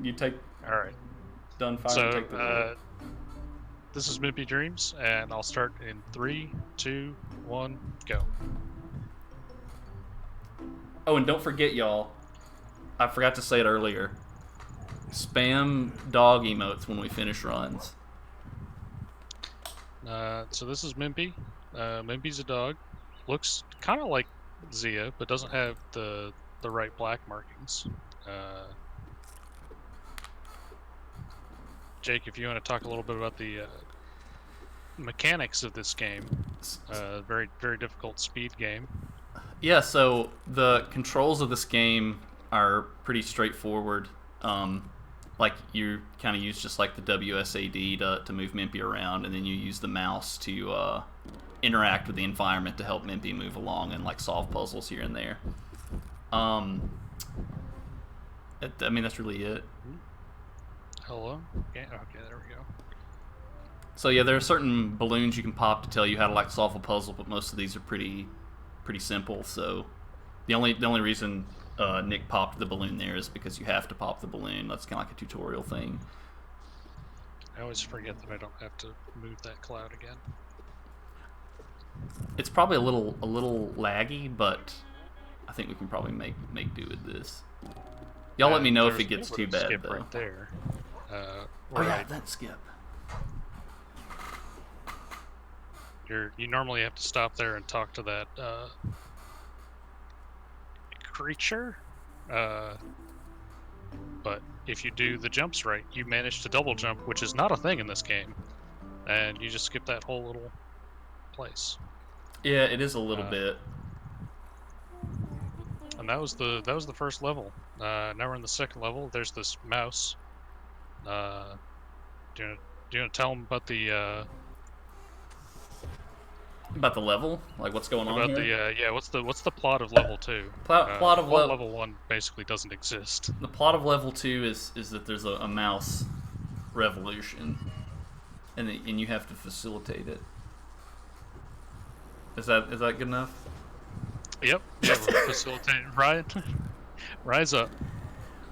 You take All right. donefirin. So Take the lead. this is Mimpi Dreams, and I'll start in 3, 2, 1, go. Oh, and don't forget, y'all. I forgot to say it earlier. Spam dog emotes when we finish runs. So this is Mimpi. Mimpi's a dog. Looks kind of like Zia, but doesn't have the right black markings. Jake, if you want to talk a little bit about the mechanics of this game, very very difficult speed game. Yeah, so the controls of this game are pretty straightforward. Like you kind of use just like the WSAD to move Mimpi around, and then you use the mouse to interact with the environment to help Mimpi move along and like solve puzzles here and there. I mean, that's really it. Hello? Okay, there we go. So yeah, there are certain balloons you can pop to tell you how to like solve a puzzle, but most of these are pretty simple. So the only reason Nick popped the balloon there is because you have to pop the balloon. That's kind of like a tutorial thing. I always forget that I don't have to move that cloud again. It's probably a little laggy, but I think we can probably make do with this. Y'all let me know if it gets too bad skip though. Right there. Oh yeah, that skip. You normally have to stop there and talk to that creature. But if you do the jumps right, you manage to double jump, which is not a thing in this game, and you just skip that whole little place. Yeah, it is a little bit. And that was the first level. Now we're in the second level. There's this mouse. Do you want to tell them about the level? Like what's going on here? what's the plot of level 2? Plot of level 1 basically doesn't exist. The plot of level 2 is that there's a mouse revolution, and you have to facilitate it. Is that good enough? Yep. Yeah, we're facilitating. Ryan, rise up.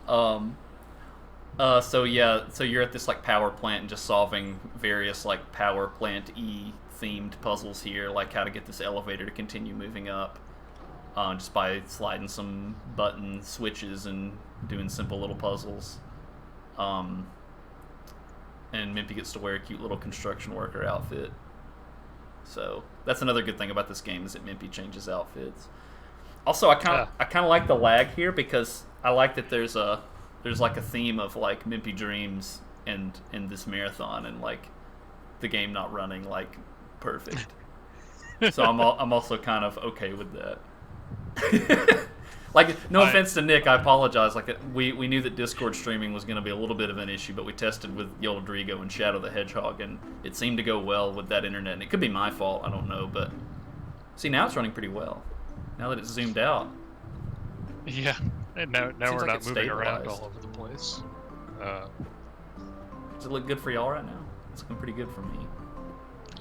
So you're at this like power plant and just solving various like power plant themed puzzles here, like how to get this elevator to continue moving up, just by sliding some button switches and doing simple little puzzles. And Mimpi gets to wear a cute little construction worker outfit. So that's another good thing about this game is that Mimpi changes outfits. Also, I kind of like the lag here because I like that there's like a theme of like Mimpi Dreams and in this marathon and like the game not running like perfect. So I'm also kind of okay with that. Like, no offense to Nick, I apologize. Like, we knew that Discord streaming was going to be a little bit of an issue, but we tested with Yoldrigo and Shadow the Hedgehog, and it seemed to go well with that internet. And it could be my fault, I don't know, but see, now it's running pretty well. Now that it's zoomed out. Yeah, and now we're not moving around all over the place. Does it look good for y'all right now? It's looking pretty good for me.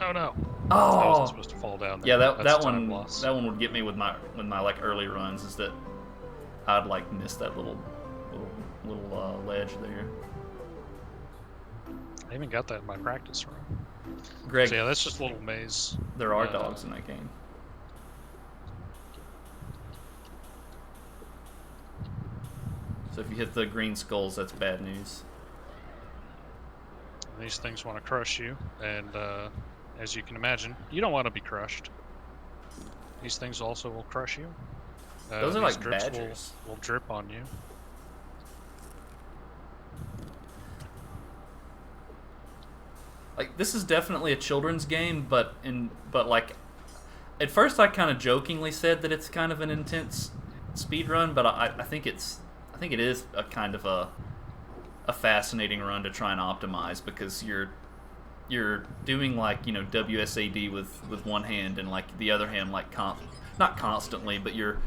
Oh no! Oh, I wasn't supposed to fall down there. Yeah, that one would get me with my like early runs. Is that I'd like miss that little ledge there. I even got that in my practice run. Greg, so yeah, that's just a little maze. There are dogs in that game. So if you hit the green skulls, that's bad news. These things want to crush you, and as you can imagine, you don't want to be crushed. These things also will crush you. Those are like badgers. Will drip on you. Like, this is definitely a children's game, but like, at first I kind of jokingly said that it's kind of an intense speedrun, but I think it is a kind of a fascinating run to try and optimize because you're doing like, you know, WSAD with one hand and like the other hand like not constantly, but you're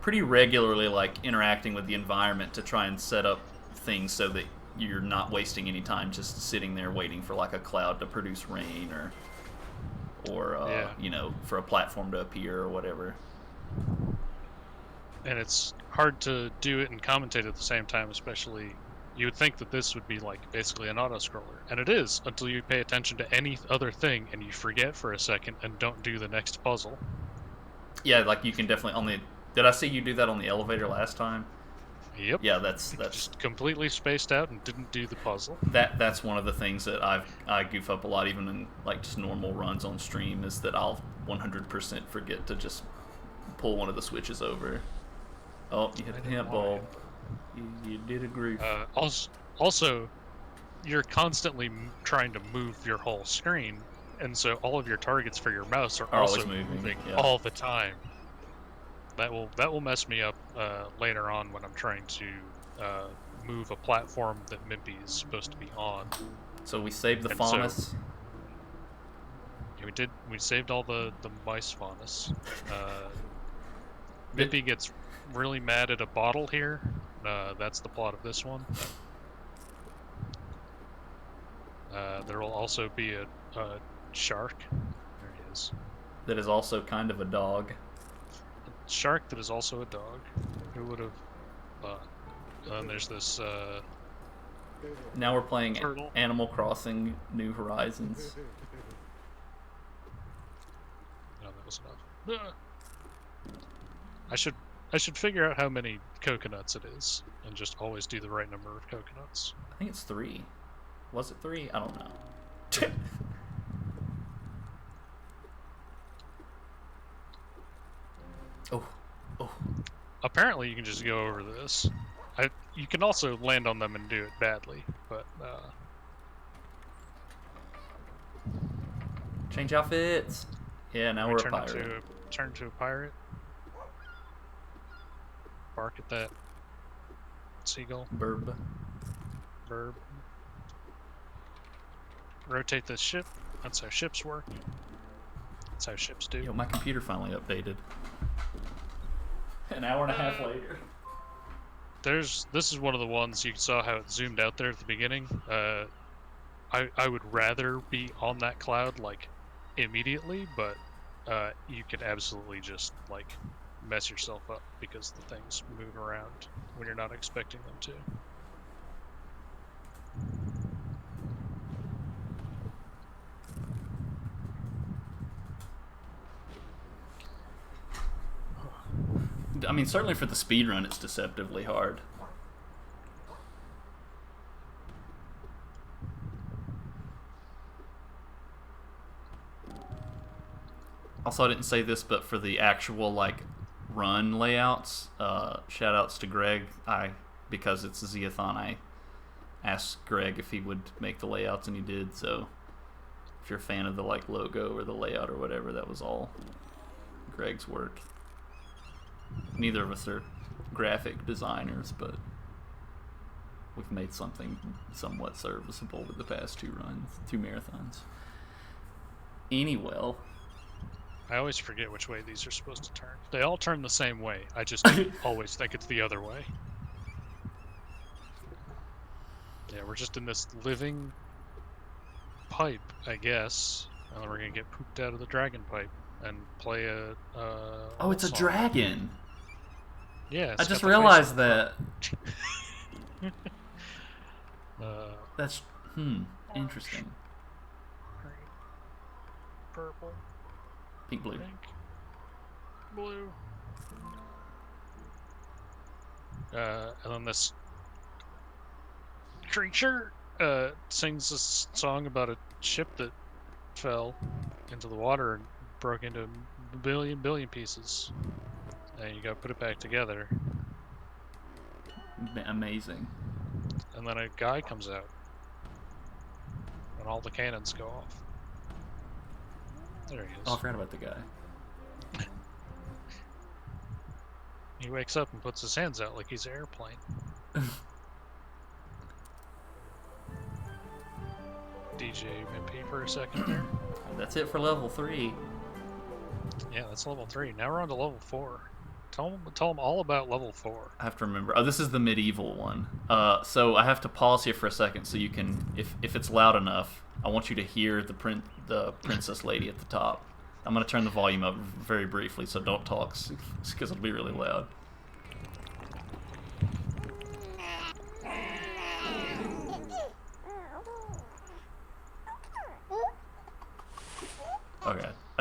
pretty regularly like interacting with the environment to try and set up things so that you're not wasting any time just sitting there waiting for like a cloud to produce rain or you know, for a platform to appear or whatever. And it's hard to do it and commentate at the same time, especially You would think that this would be like basically an auto-scroller, and it is until you pay attention to any other thing and you forget for a second and don't do the next puzzle. Yeah, like you can definitely on the. Did I see you do that on the elevator last time? Yep. Yeah, that's Just completely spaced out and didn't do the puzzle. that's one of the things that I goof up a lot, even in like just normal runs on stream, is that I'll 100% forget to just pull one of the switches over. Oh, you hit the hint bulb. You did a groove. Also, you're constantly trying to move your whole screen, and so all of your targets for your mouse are also moving yeah. all the time. That will mess me up later on when I'm trying to move a platform that Mimpi is supposed to be on. So we saved the faunus. So, yeah, we saved all the mice faunus. Mimpi gets really mad at a bottle here. That's the plot of this one. There will also be a shark. There he is. That is also kind of a dog. A shark that is also a dog. Who would have thought? And there's this. Now we're playing turtle. Animal Crossing New Horizons. No, that was enough. I should figure out how many coconuts it is, and just always do the right number of coconuts. I think it's 3. Was it 3? I don't know. Oh. Apparently, you can just go over this. You can also land on them and do it badly, but change outfits. Yeah, now we're a pirate. Turn to a pirate. Bark at that seagull. Burb. Rotate the ship. That's how ships work. That's how ships do. Yo, my computer finally updated. An hour and a half later. This is one of the ones you saw how it zoomed out there at the beginning. I would rather be on that cloud like immediately, but you could absolutely just like mess yourself up because the things move around when you're not expecting them to. I mean, certainly for the speedrun, it's deceptively hard. Also, I didn't say this, but for the actual like run layouts, shout outs to Greg. Because it's a Ziathon, I asked Greg if he would make the layouts, and he did. So if you're a fan of the like logo or the layout or whatever, that was all Greg's work. Neither of us are graphic designers, but we've made something somewhat serviceable with the past 2 marathons. Anyway, I always forget which way these are supposed to turn. They all turn the same way. I just always think it's the other way. Yeah, we're just in this living pipe, I guess, and then we're gonna get pooped out of the dragon pipe and play a. Oh, it's a dragon. Yeah, I just realized that. That's interesting. Green, purple, pink, blue, pink, blue. And then this creature sings this song about a ship that fell into the water and broke into a billion pieces. And you gotta put it back together. Amazing. And then a guy comes out. And all the cannons go off. There he is. Oh, I forgot about the guy. He wakes up and puts his hands out like he's an airplane. DJ Mimpi for a second there. That's it for level 3. Yeah, that's level 3. Now we're on to level 4. Tell them all about level 4. I have to remember. Oh, this is the medieval one. So I have to pause here for a second so you can, if it's loud enough, I want you to hear the princess lady at the top. I'm going to turn the volume up very briefly, so don't talk, because it'll be really loud.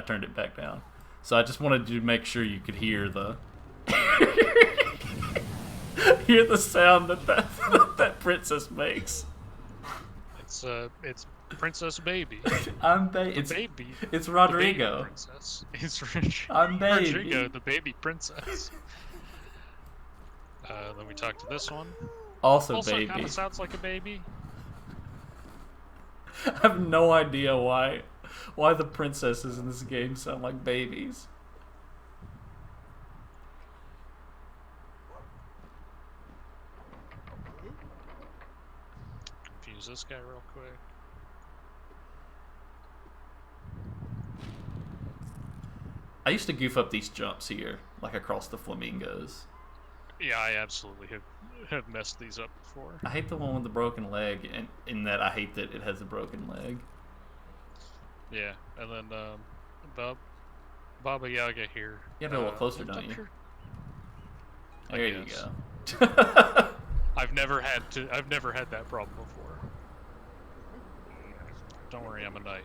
turned it back down. So I just wanted to make sure you could hear the hear the sound that princess makes. It's Princess Baby. It's baby. It's Rodrigo. The baby princess. It's Rich. I'm baby. Rodrigo, the baby princess. Then we talk to this one. Also kind baby. of sounds like a baby. I have no idea why the princesses in this game sound like babies. Confuse this guy real quick. I used to goof up these jumps here, like across the flamingos. Yeah, I absolutely have messed these up before. I hate the one with the broken leg, and in that I hate that it has a broken leg. Yeah, and then Baba Yaga here. You have to go a little closer, don't you? There you go. I've never had that problem before. Don't worry, I'm a knight.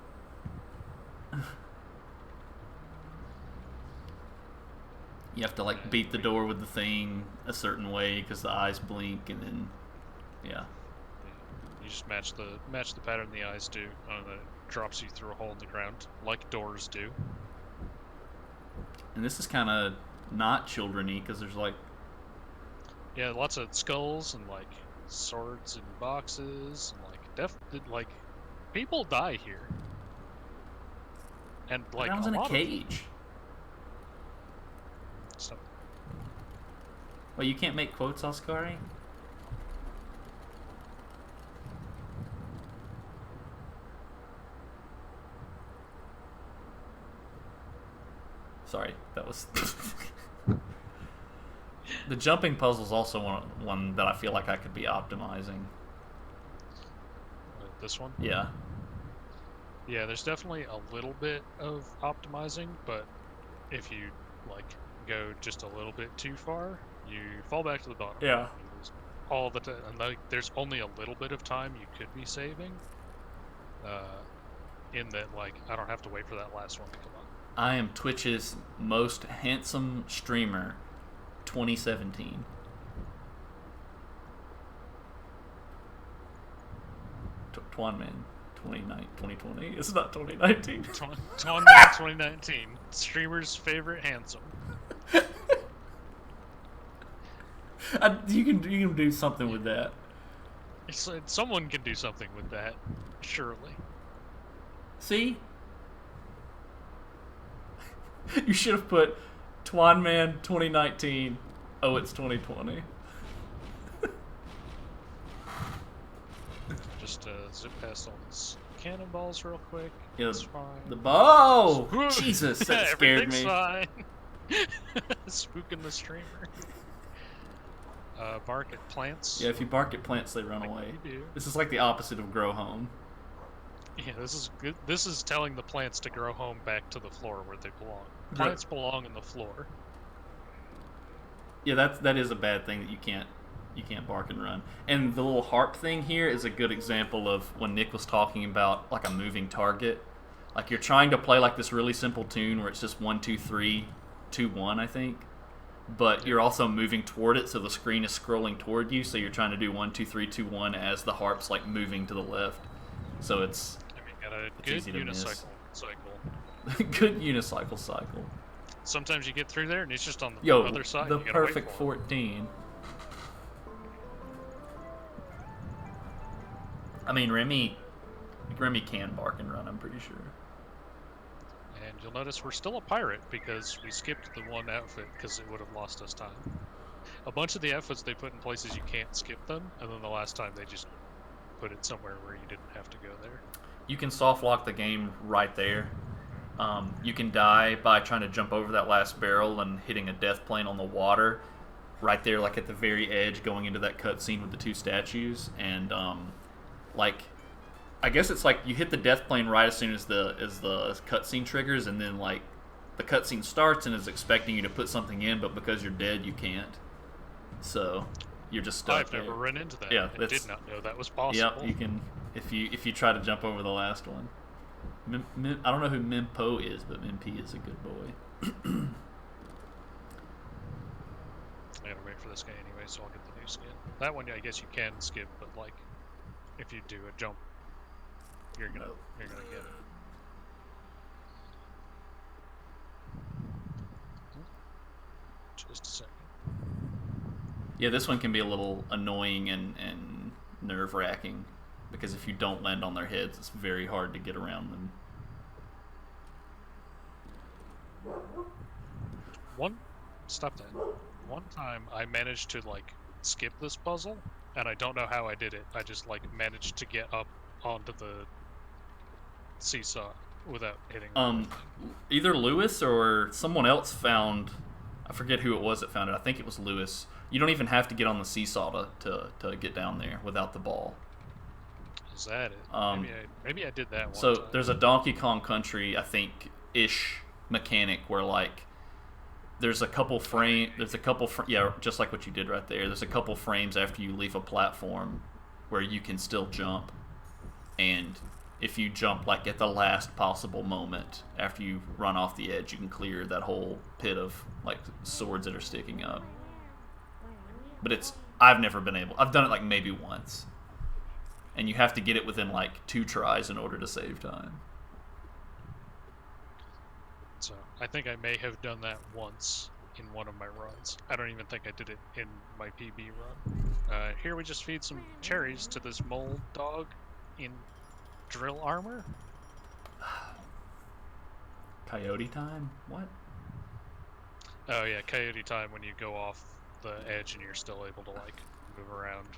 You have to like beat the door with the thing a certain way because the eyes blink, and then yeah. You just match the pattern the eyes do, and then it drops you through a hole in the ground, like doors do. And this is kind of not children-y because there's like lots of skulls and like swords and boxes and like people die here, and like I was in a cage. So. Well, you can't make quotes, Oscari? Sorry, that was... The jumping puzzle's also one that I feel like I could be optimizing. This one? Yeah. Yeah, there's definitely a little bit of optimizing, but if you, like, go just a little bit too far, you fall back to the bottom. Yeah. You lose all the time, and like, there's only a little bit of time you could be saving. In that, like, I don't have to wait for that last one to come up. I am Twitch's most handsome streamer, 2017. Twanman, 2020. It's not 2019. Twanman 2019, streamer's favorite handsome. You can do something with that. Someone can do something with that, surely. See? You should have put Twanman 2019. Oh, it's 2020. Just zip past all these cannonballs real quick. Yeah, That's fine. The bow! Jesus, that scared me. Fine. Spooking the streamer. Bark at plants. Yeah, if you bark at plants, they run away. This is like the opposite of grow home. Yeah, this is good. This is telling the plants to grow home back to the floor where they belong. Plants belong in the floor. Yeah, that is a bad thing that you can't bark and run. And the little harp thing here is a good example of when Nick was talking about like a moving target. Like you're trying to play like this really simple tune where it's just 1 2 3 2 1, I think. But you're also moving toward it, so the screen is scrolling toward you. So you're trying to do 1 2 3 2 1 as the harp's like moving to the left. So it's. Got a good unicycle cycle. Good unicycle cycle. Sometimes you get through there and it's just on the other side. The perfect 14. I mean, Remy can bark and run, I'm pretty sure. And you'll notice we're still a pirate because we skipped the one outfit because it would have lost us time. A bunch of the outfits they put in places you can't skip them, and then the last time they just put it somewhere where you didn't have to go there. You can soft lock the game right there. You can die by trying to jump over that last barrel and hitting a death plane on the water right there, like at the very edge going into that cutscene with the two statues. And like, I guess it's like you hit the death plane right as soon as the cutscene triggers, and then like the cutscene starts and is expecting you to put something in, but because you're dead you can't. So you're just stuck. I've never run into that. Yeah, I did not know that was possible. Yep, you can if you try to jump over the last one. I don't know who Mimpo is, but Mimpi is a good boy. I gotta wait for this guy anyway, so I'll get the new skin. That one, I guess you can skip, but like, if you do a jump, you're gonna get it. Just a second. Yeah, this one can be a little annoying and nerve-wracking because if you don't land on their heads, it's very hard to get around them. Stop that. One time I managed to like skip this puzzle, and I don't know how I did it. I just like managed to get up onto the seesaw without hitting the thing. Either Lewis or someone else found, I forget who it was that found it. I think it was Lewis. You don't even have to get on the seesaw to get down there without the ball. Is that it? Maybe I did that one So time. there's a Donkey Kong Country, I think, ish mechanic where like there's a couple yeah, just like what you did right there. There's a couple frames after you leave a platform where you can still jump, and if you jump like at the last possible moment after you run off the edge, you can clear that whole pit of like swords that are sticking up. But I've never been able. I've done it like maybe once, and you have to get it within like 2 tries in order to save time. So I think I may have done that once in one of my runs. I don't even think I did it in my PB run. Here we just feed some cherries to this mole dog in drill armor. Coyote time? What? Oh yeah, coyote time when you go off the edge and you're still able to like move around.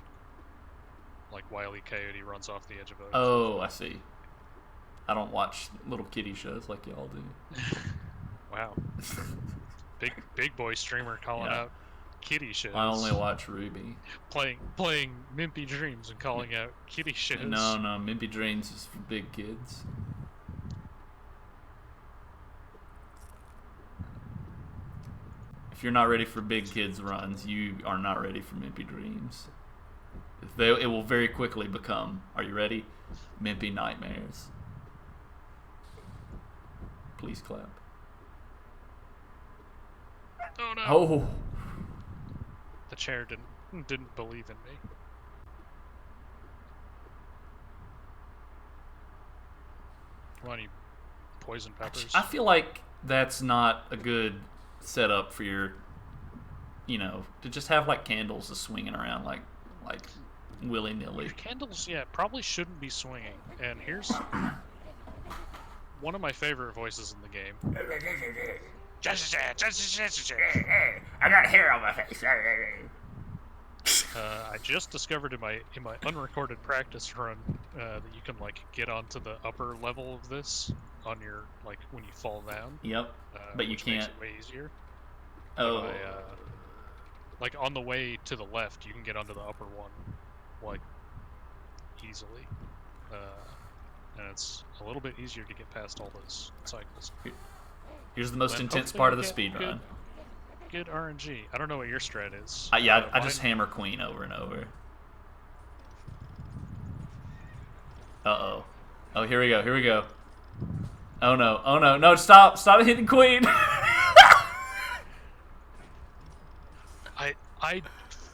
Like Wile E. Coyote runs off the edge of a... Oh, I see. I don't watch little kiddie shows like y'all do. Wow. Big boy streamer calling out kiddie shows. I only watch Ruby. Playing Mimpi Dreams and calling out kiddie shows. No, Mimpi Dreams is for big kids. If you're not ready for big kids runs, you are not ready for Mimpi Dreams. It will very quickly become, are you ready? Mimpi Nightmares. Please clap. Oh no! Oh! The chair didn't believe in me. Come on, you poison peppers. I feel like that's not a good setup for your, to just have like candles just swinging around like willy-nilly. Your candles, probably shouldn't be swinging. And here's one of my favorite voices in the game. I got hair on my face. I just discovered in my unrecorded practice run that you can like get onto the upper level of this on your like when you fall down. Yep, but you which can't. Makes it way easier. Oh. Like on the way to the left, you can get onto the upper one, like easily, and it's a little bit easier to get past all those cycles. Here's the most Then intense hopefully part of you the get speed run. Good RNG. I don't know what your strat is. I just hammer Queen over and over. Uh-oh. Oh, here we go. Oh no, no, stop hitting Queen!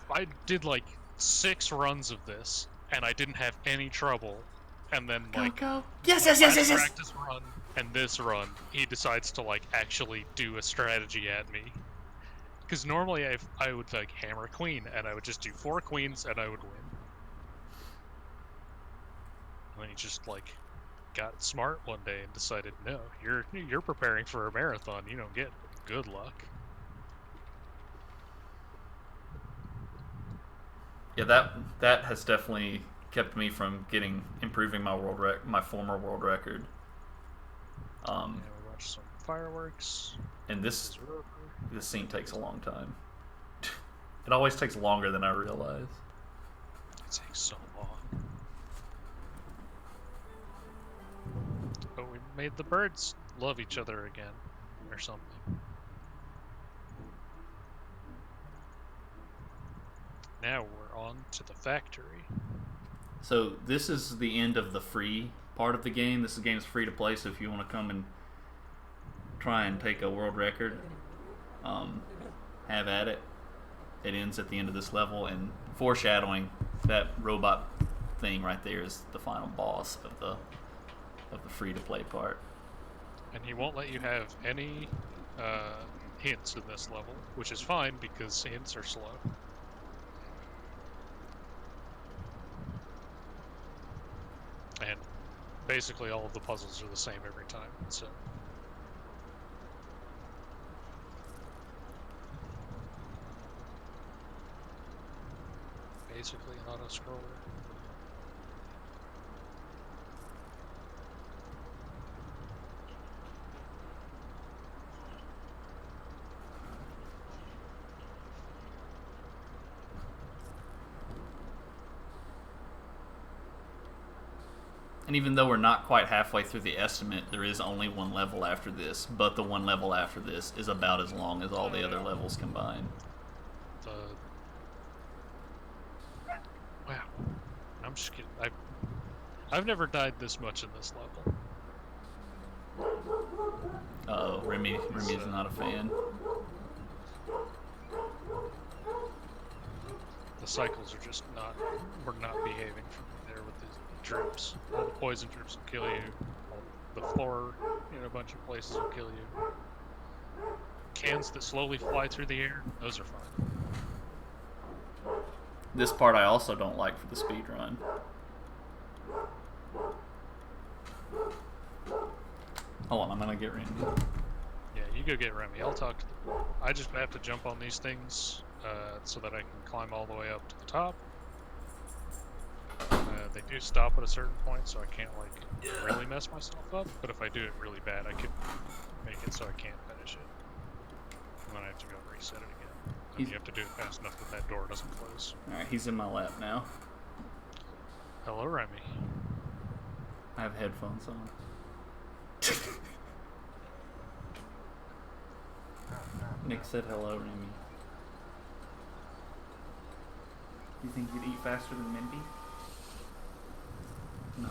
I did like 6 runs of this, and I didn't have any trouble. And then like go. Yes. practice run and this run, he decides to like actually do a strategy at me. Because normally I would like hammer Queen, and I would just do 4 queens, and I would win. And then he just like got smart one day and decided, no, you're preparing for a marathon. You don't get good luck. Yeah, that has definitely kept me from improving my my former world record. We watched some fireworks. And this scene takes a long time. It always takes longer than I realize. It takes so long. But we made the birds love each other again, or something. Now we're on to the factory. So this is the end of the free part of the game. This game's free to play, so if you want to come and try and take a world record, have at it. It ends at the end of this level, and foreshadowing, that robot thing right there is the final boss of the free to play part. And he won't let you have any hints in this level, which is fine because hints are slow. And basically all of the puzzles are the same every time, so... Basically an auto-scroller. And even though we're not quite halfway through the estimate, there is only one level after this, but the one level after this is about as long as all the other levels combined. Wow. I'm just kidding. I've never died this much in this level. Uh-oh, Remy's not a fan. The cycles are just we're not behaving for me there with the drips. All the poison drips will kill you. The floor in a bunch of places will kill you. Cans that slowly fly through the air, those are fine. This part I also don't like for the speedrun. Hold on, I'm gonna get Randy. Yeah, you go get Remy. I'll talk to them. I just have to jump on these things so that I can climb all the way up to the top. They do stop at a certain point, so I can't like really mess myself up. But if I do it really bad, I could make it so I can't finish it. And then I have to go reset it again. And you have to do it fast enough that that door doesn't close. Alright, he's in my lap now. Hello, Remy. I have headphones on. Nick said hello, Remy. You think you'd eat faster than Mimpi? No.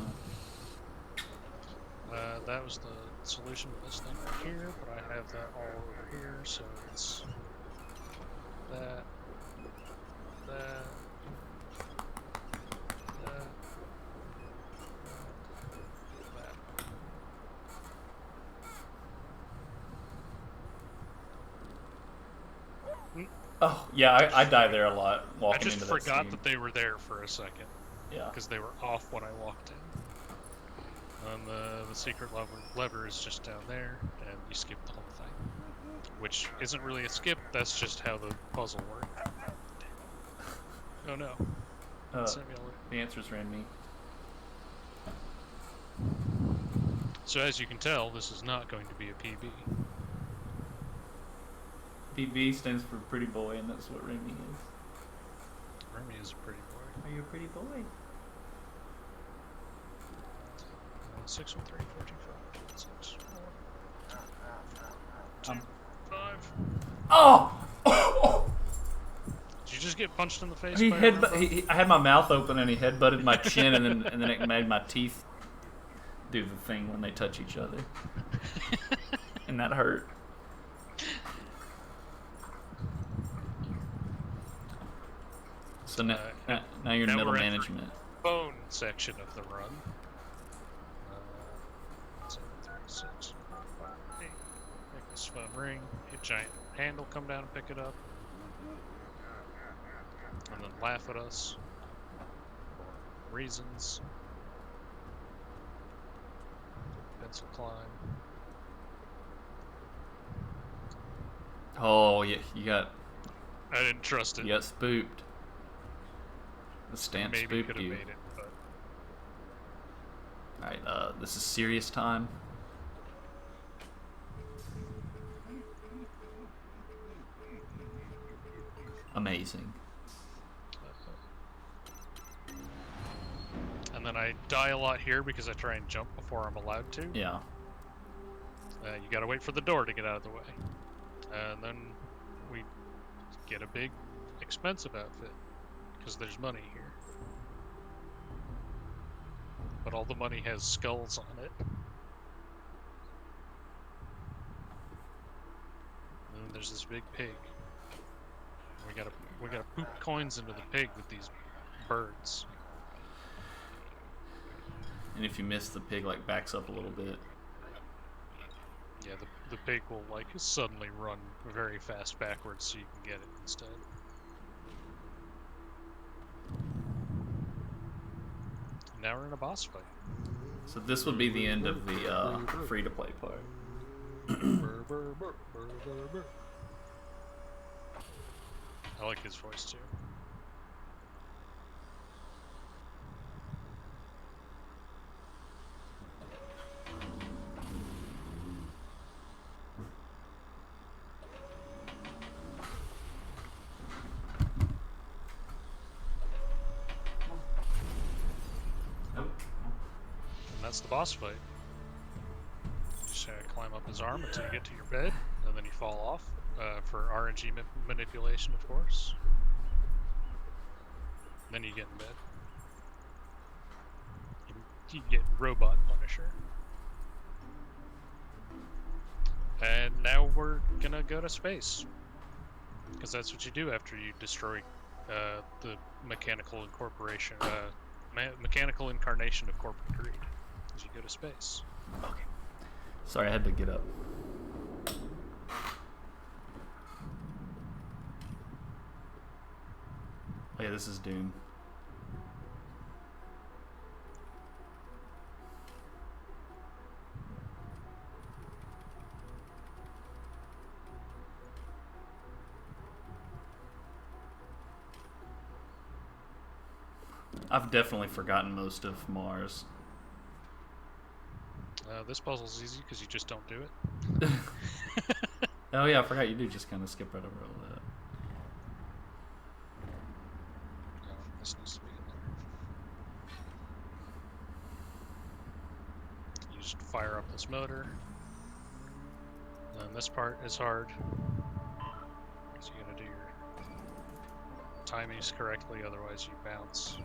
That was the solution to this thing right here, but I have that all over here, so it's that, that, Oh, yeah, I die there a lot walking I just into that forgot scene. that they were there for a second. Yeah. Because they were off when I walked in. And the secret lever is just down there, and you skip the whole thing. Which isn't really a skip, that's just how the puzzle works. Oh no. The answer's Randy. So as you can tell, this is not going to be a PB. PB stands for pretty boy, and that's what Remy is. Remy is a pretty boy. Are you a pretty boy? 613 425 6 5. Oh! Did you just get punched in the face? I had my mouth open and he headbutted my chin, and then it made my teeth do the thing when they touch each other, and that hurt. So now you're in middle management. Phone section of the run. 7, 3, 6, 5, 8. Make this phone ring. Hit giant handle, come down and pick it up. And then laugh at us. For reasons. Pencil climb. Oh, yeah, you got I didn't trust it. You got spooked. The stamp Maybe spooked could have you. made it, but Alright, this is serious time. Amazing. And then I die a lot here because I try and jump before I'm allowed to. Yeah. You gotta wait for the door to get out of the way. And then we get a big, expensive outfit. Because there's money here. But all the money has skulls on it. And then there's this big pig. We gotta poop coins into the pig with these birds. And if you miss, the pig like backs up a little bit. Yeah, the pig will like suddenly run very fast backwards so you can get it instead. Now we're in a boss fight. So this would be the end of the free-to-play part. Brr, brr, brr, brr, brr, brr. I like his voice too. Nope. And that's the boss fight. You just climb up his arm until you get to your bed, and then you fall off for RNG manipulation, of course. And then you get in bed. You get Robot Punisher. And now we're gonna go to space. Because that's what you do after you destroy the mechanical incorporation, mechanical incarnation of corporate greed. Is you go to space. Okay. Sorry, I had to get up. Oh yeah, this is Doom. I've definitely forgotten most of Mars. This puzzle's easy because you just don't do it. Oh yeah, I forgot you do just kind of skip right over all that. No, this needs to be in there. You just fire up this motor. And this part is hard. So you gotta do your timings correctly, otherwise you bounce.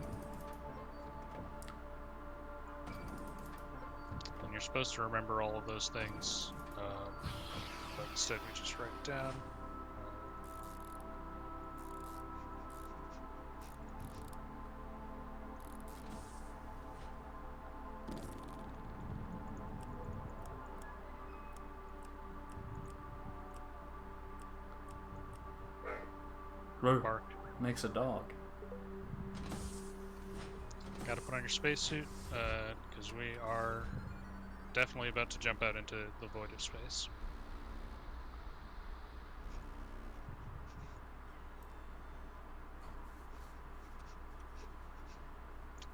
And you're supposed to remember all of those things, but instead we just write it down. Bark. Makes a dog. Gotta put on your spacesuit, because we are definitely about to jump out into the void of space.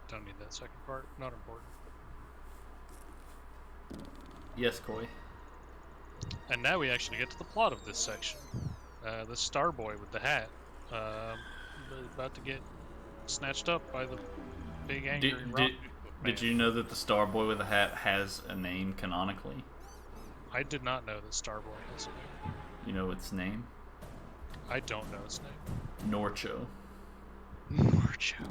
Don't need that second part, not important. Yes, Koi. And now we actually get to the plot of this section. The star boy with the hat, about to get snatched up by the big angry rock Did you know that the Star Boy with the hat has a name canonically? I did not know that Starboy has a name. You know its name? I don't know its name. Norcho. Norcho.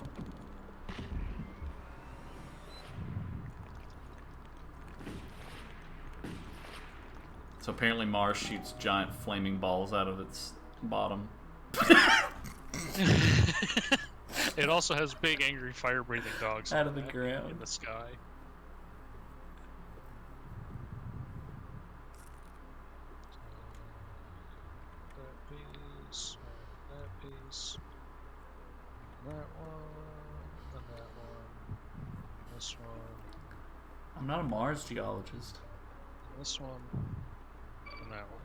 So apparently Mars shoots giant flaming balls out of its bottom. It also has big, angry, fire-breathing dogs Out of the ground. in the sky. That piece, that one, and that one, this one, I'm not a Mars geologist. this one, and that one.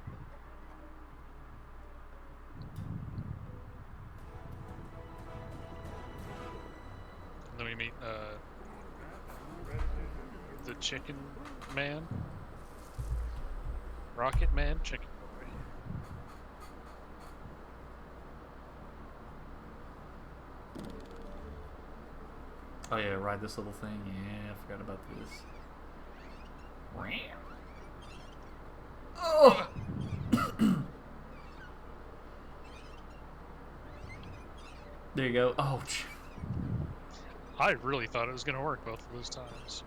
And then we meet the Chicken Man, Rocket Man, Chicken Boy. Oh yeah, ride this little thing. Yeah, I forgot about this. Oh! There you go. Oh, I really thought it was gonna work both of those times.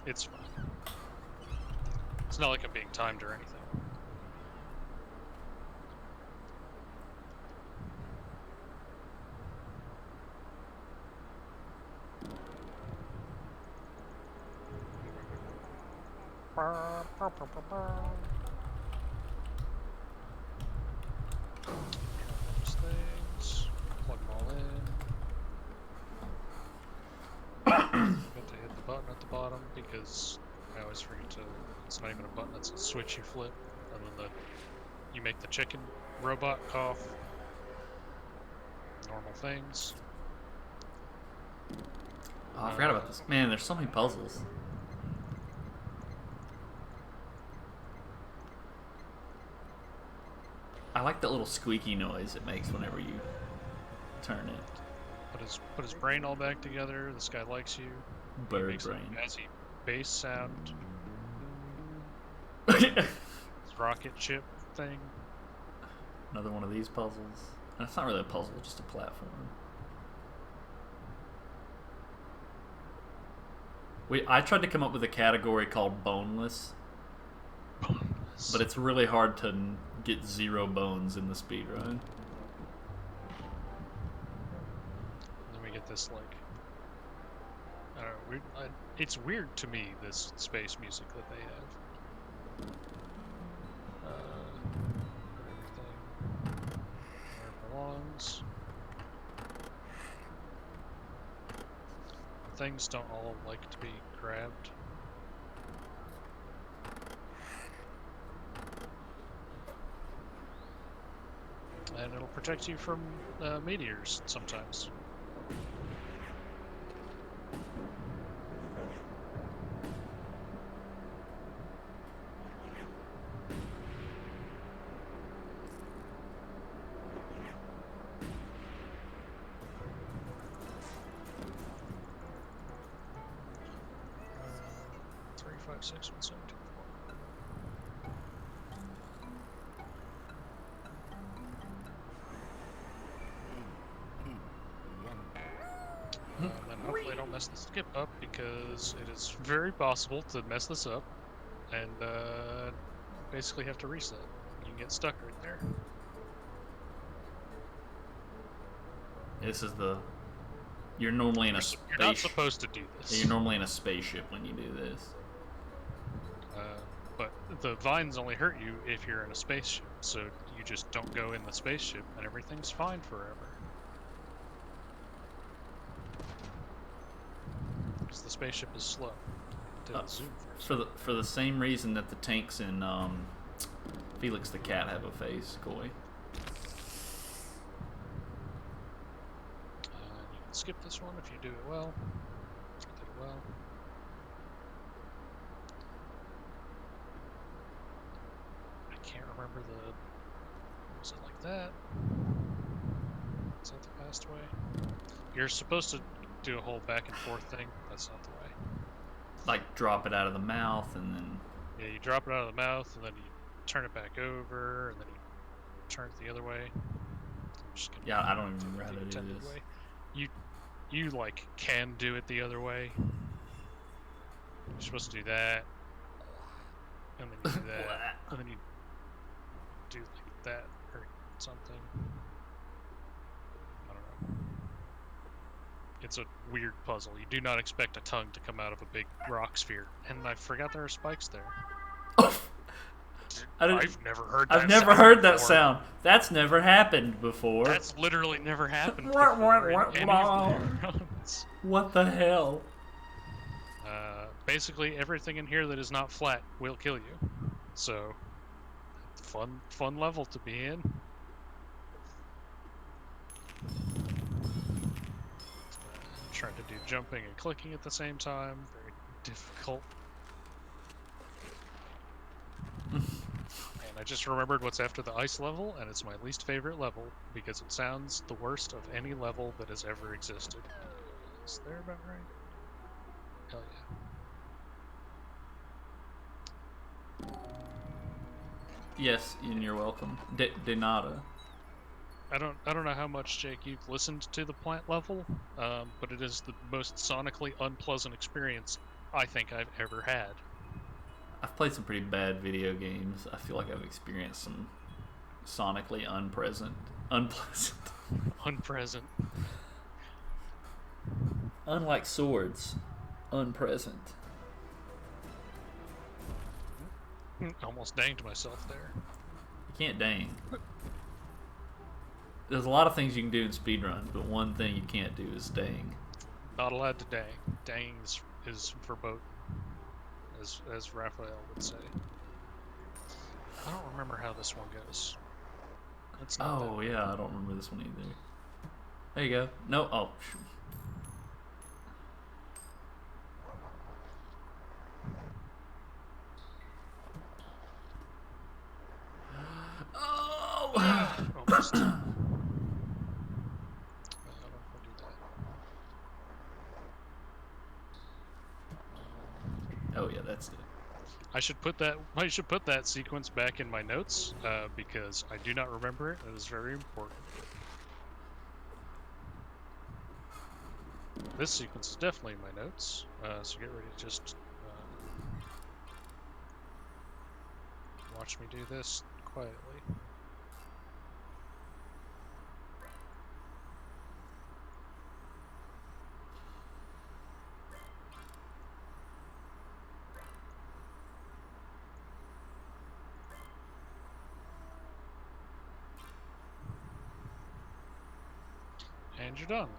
It's fine. It's not like I'm being timed or anything. Those things. Plug them all in. Got to hit the button at the bottom because I always forget to. It's not even a button; it's a switch you flip, and then you make the chicken robot cough. Normal things. Oh, I forgot about this. Man, there's so many puzzles. I like that little squeaky noise it makes whenever you turn it. Put his brain all back together. This guy likes you. Bird He makes brain. a jazzy bass sound. Another This rocket ship thing. one of these puzzles. And it's not really a puzzle, just a platform. I tried to come up with a category called boneless. But it's really hard to get 0 bones in the speedrun. And then we get this, like, I don't know, it's weird to me, this space music that they have. Everything where it belongs. Things don't all like to be grabbed. And it'll protect you from meteors sometimes. Three, five, six, 1, 7, 2, 4. And then hopefully I don't mess the skip up, because it is very possible to mess this up and basically have to reset. You can get stuck right there. This is the... You're normally in a You're not space... supposed to do this. You're normally in a spaceship when you do this. But the vines only hurt you if you're in a spaceship, so you just don't go in the spaceship and everything's fine forever. Because the spaceship is slow. Zoom first. For the same reason that the tanks in Felix the Cat have a face, Coy. You can skip this one if you do it well. I did it well. I can't remember the... Was it like that? Is that the fast way? You're supposed to do a whole back and forth thing. That's not the way. Like, drop it out of the mouth and then... Yeah, you drop it out of the mouth, and then you turn it back over, and then you turn it the other way. Yeah, I don't even remember how to do this. Way. You like can do it the other way. You're supposed to do that, and then you do that, and then you do like that or something. I don't know. It's a weird puzzle. You do not expect a tongue to come out of a big rock sphere, and I forgot there are spikes there. I've never heard that. I've never heard that sound. That's never happened before. That's literally never happened before in any of the runs. What the hell? Basically, everything in here that is not flat will kill you. So, fun level to be in. Trying to do jumping and clicking at the same time. Very difficult. And I just remembered what's after the ice level, and it's my least favorite level because it sounds the worst of any level that has ever existed. Is there about right? Hell yeah. Yes, and you're welcome. De nada. I don't know how much, Jake, you've listened to the plant level, but it is the most sonically unpleasant experience I think I've ever had. I've played some pretty bad video games. I feel like I've experienced some sonically unpleasant. Unpresent. Unlike swords, unpresent. Almost danged myself there. You can't dang. There's a lot of things you can do in speedruns, but one thing you can't do is dang. Not allowed to dang. Dang is verboten, as Raphael would say. I don't remember how this one goes. Oh yeah, I don't remember this one either. There you go. No, oh. Oh! Almost. Oh yeah, that's it. I should put that sequence back in my notes because I do not remember it. It is very important. This sequence is definitely in my notes, so get ready to just watch me do this quietly. And you're done.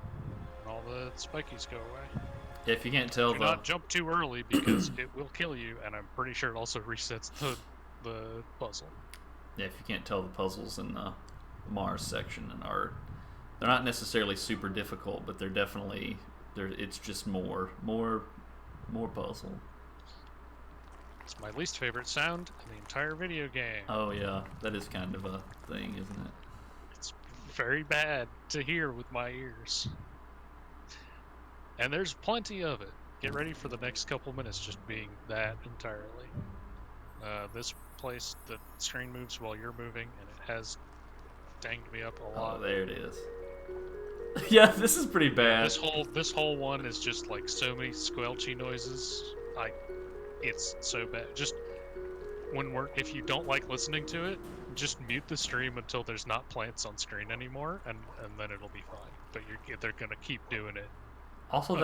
And all the spikies go away. If you can't tell, Do not jump too early because it will kill you, and I'm pretty sure it also resets the puzzle. Yeah, if you can't tell, the puzzles in the Mars section they're not necessarily super difficult, but they're definitely it's just more puzzle. It's my least favorite sound in the entire video game. Oh yeah, that is kind of a thing, isn't it? It's very bad to hear with my ears. And there's plenty of it. Get ready for the next couple minutes just being that entirely. This place, the screen moves while you're moving, and it has danged me up a lot. Oh, there it is. Yeah, this is pretty bad. This whole one is just like so many squelchy noises. It's so bad. Just if you don't like listening to it, just mute the stream until there's not plants on screen anymore, and then it'll be fine. But they're gonna keep doing it. Also,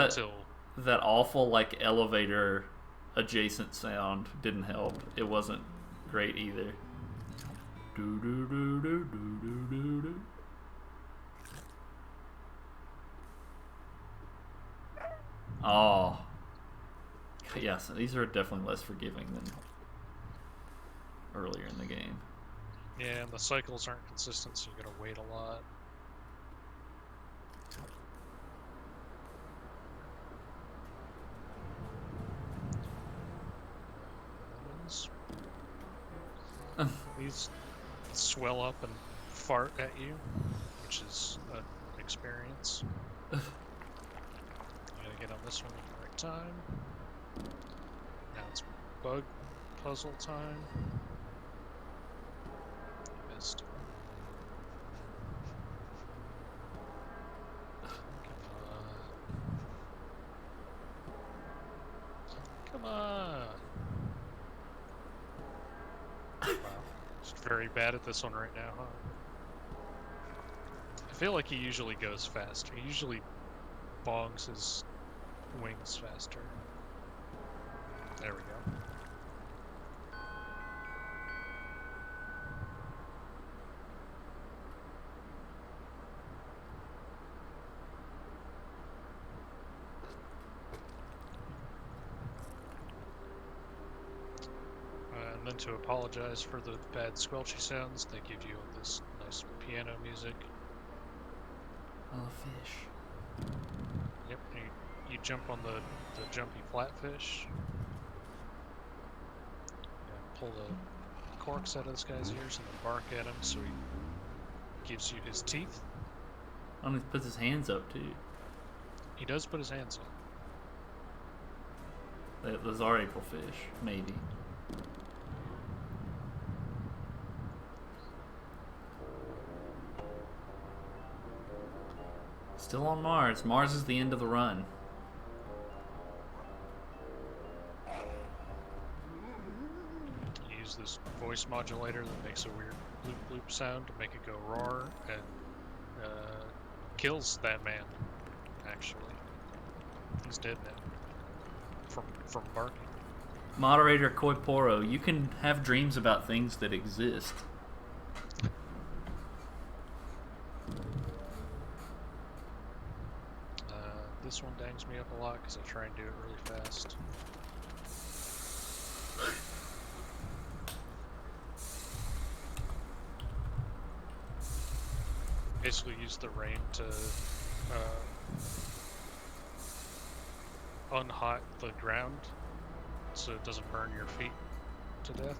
that awful like elevator adjacent sound didn't help. It wasn't great either. Do do do do do do do do. Oh, yes, these are definitely less forgiving than earlier in the game. Yeah, and the cycles aren't consistent, so you gotta wait a lot. These swell up and fart at you, which is an experience. You gotta get on this one at the right time. Now it's bug puzzle time. Missed. Come on. Wow. Just very bad at this one right now, huh? I feel like he usually goes faster. He usually bongs his wings faster. There we go. And then to apologize for the bad squelchy sounds, they give you this nice piano music. Oh, fish. Yep, you jump on the jumpy flatfish. And pull the corks out of this guy's ears and then bark at him so he gives you his teeth. Oh, he puts his hands up too. He does put his hands up. Those are April fish, maybe. Still on Mars. Mars is the end of the run. Use this voice modulator that makes a weird bloop bloop sound to make it go roar and kills that man. Actually, he's dead now from barking. Moderator Koiporo, you can have dreams about things that exist. This one dangs me up a lot because I try and do it really fast. Basically use the rain to unhot the ground so it doesn't burn your feet to death.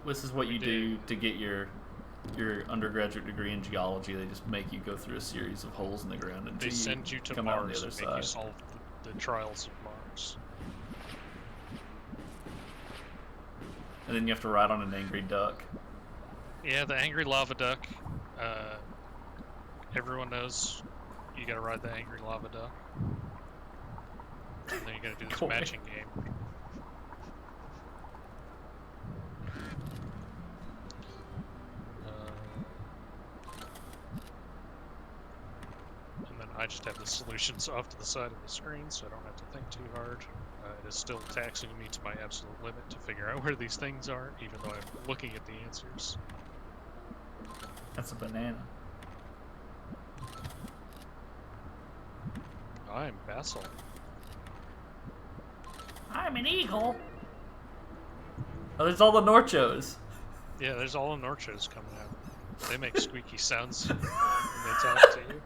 This is what you do to get your undergraduate degree in geology. They just make you go through a series of holes in the ground until They send you to come out on the Mars other and make you side. solve the trials of Mars. And then you have to ride on an angry duck. Yeah, the angry lava duck. Everyone knows you gotta ride the angry lava duck. And then you gotta do this Cool. matching game. And then I just have the solutions off to the side of the screen, so I don't have to think too hard. It is still taxing me to my absolute limit to figure out where these things are, even though I'm looking at the answers. That's a banana. I'm Basil. I'm an eagle. Oh, there's all the Norchos. Yeah, there's all the Norchos coming out. They make squeaky sounds when they talk to you.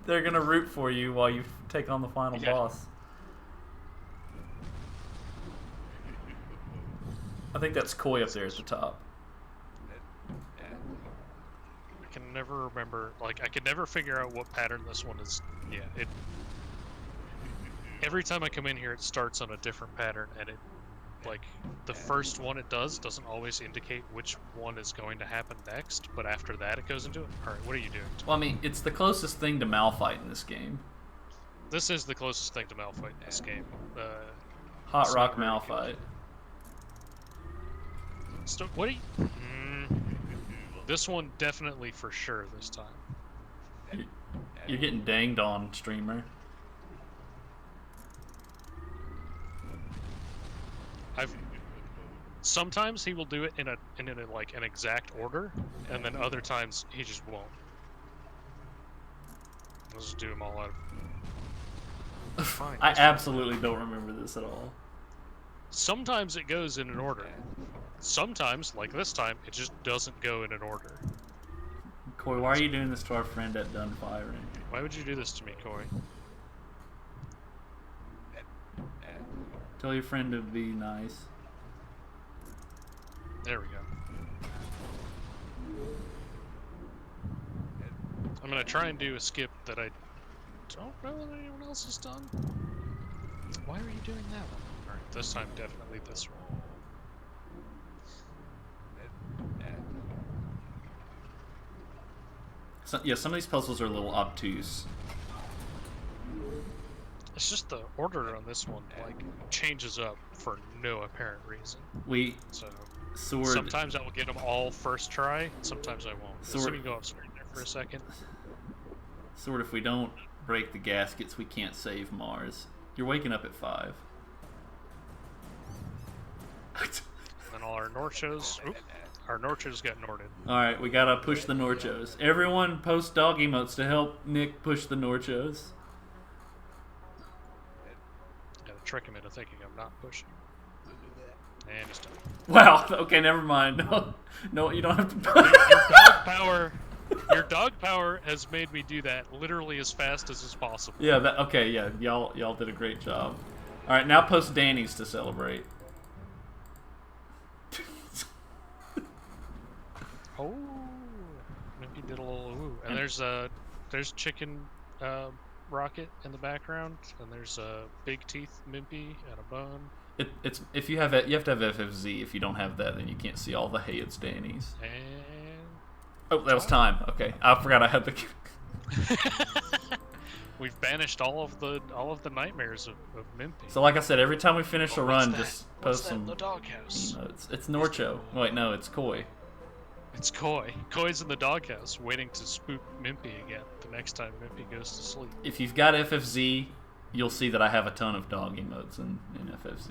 They're gonna root for you while you take on the final boss. I think that's Koi up there at the top. I can never remember, like, I can never figure out what pattern this one is. Yeah, every time I come in here, it starts on a different pattern, and it, like, the first one it doesn't always indicate which one is going to happen next, but after that it goes into it. Alright, what are you doing? Well, I mean, it's the closest thing to Malphite in this game. This is the closest thing to Malphite in this game. Hot it's Rock not very Malphite. So, what are you... This one definitely for sure this time. You're getting danged on, streamer. Sometimes he will do it in like an exact order, and then other times he just won't. Let's just do them all out of... Fine, I absolutely don't remember this at all. Sometimes it goes in an order. Sometimes, like this time, it just doesn't go in an order. Koi, why are you doing this to our friend at donefirin? Why would you do this to me, Coy? Tell your friend to be nice. There we go. I'm gonna try and do a skip that I don't know that anyone else has done. Why are you doing that one? Alright, this time definitely this one. So, yeah, some of these puzzles are a little obtuse. It's just the order on this one, like, changes up for no apparent reason. So sometimes I will get them all first try, sometimes I won't. So we can go off screen there for a second. Sword, if we don't break the gaskets, we can't save Mars. You're waking up at 5. And then all our Norchos. Oop, our Norchos got Norted. Alright, we gotta push the Norchos. Everyone post dog emotes to help Nick push the Norchos. Gotta trick him into thinking I'm not pushing. And he's done. Wow, okay, never mind. No, you don't have to Your dog power has made me do that literally as fast as is possible. Yeah, okay, yeah, y'all did a great job. Alright, now post Danny's to celebrate. did a little ooh. And there's chicken rocket in the background, and there's a big teeth Mimpi and a bone. It's if you have it, you have to have FFZ. If you don't have that, then you can't see all the hey, it's Danny's. And Oh, that was time. Okay, I forgot I had the. we've banished all of the nightmares of Mimpi. So like I said, every time we finish a What's run, that? just What's post that some in the doghouse? emotes. It's Norcho. Wait, no, it's Koi. It's Koi. Koi's in the doghouse, waiting to spook Mimpi again the next time Mimpi goes to sleep. If you've got FFZ, you'll see that I have a ton of dog emotes in FFZ.